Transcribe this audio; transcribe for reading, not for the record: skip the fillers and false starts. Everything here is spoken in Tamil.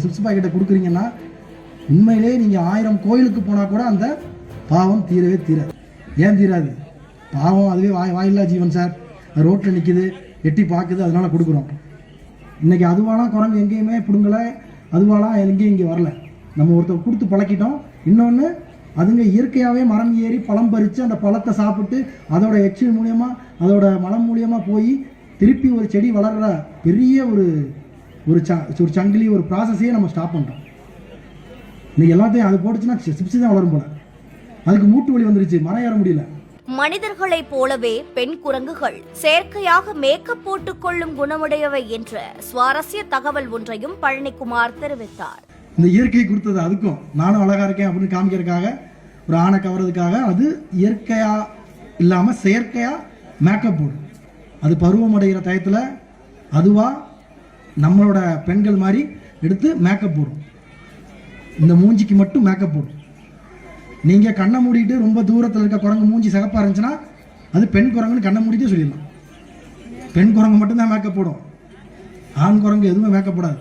சிப்ஸ் பாக்கெட்டை கொடுக்குறீங்கன்னா உண்மையிலே நீங்கள் 1000 கோயிலுக்கு போனால் கூட அந்த பாவம் தீரவே தீராது. ஏன் தீராது? பாவம் அதுவே வாயில்லா ஜீவன் சார், ரோட்டில் நிற்கிது, எட்டி பார்க்குது, அதனால் கொடுக்குறோம். இன்றைக்கி அதுவாலாம் குரங்கு எங்கேயுமே பிடுங்கலை, அதுவாலாம் எங்கேயும் இங்கே வரல. நம்ம ஒருத்தர் கொடுத்து பழக்கிட்டோம். இன்னொன்று, அதுங்க இயற்கையாகவே மரம் ஏறி பழம் பறித்து அந்த பழத்தை சாப்பிட்டு அதோட எச்சில் மூலியமாக அதோட மலம் மூலியமாக போய் திருப்பி ஒரு செடி வளர்கிற பெரிய ஒரு சங்கிலி, ஒரு ப்ராசஸையே நம்ம ஸ்டாப் பண்ணுறோம். இன்னைக்கு எல்லாத்தையும் அது போட்டுச்சுன்னா சிப்ஸ் தான் வளரும் போல. அதுக்கு மூட்டு வலி வந்துருச்சு, மரம் ஏற முடியல. மனிதர்களைப் போலவே பெண் குரங்குகள் செயற்கையாக மேக்கப் போட்டுக் கொள்ளும் குணமுடையவை என்ற சுவாரஸ்ய தகவல் ஒன்றையும் பழனிக்குமார் தெரிவித்தார். இந்த இயற்கை கொடுத்தது அதுக்கும் நானும் அழகா இருக்கேன் அப்படின்னு காமிக்கிறதுக்காக, ஒரு ஆணை கவர்றதுக்காக அது இயற்கையா இல்லாமல் செயற்கையா மேக்கப் போடும். அது பருவமடைகிற டயத்தில் அதுவா நம்மளோட பெண்கள் மாதிரி எடுத்து மேக்கப் போடும். இந்த மூஞ்சிக்கு மட்டும் மேக்கப் போடும். நீங்கள் கண்ணை மூடிட்டு ரொம்ப தூரத்தில் இருக்க குரங்கு மூஞ்சி சிகப்பாக இருந்துச்சுன்னா அது பெண் குரங்குன்னு கண்ணை மூடிட்டே சொல்லிடலாம். பெண் குரங்கு மட்டும்தான் மேக்கப் போடும், ஆண் குரங்கு எதுவுமே மேக்கப் போடாது.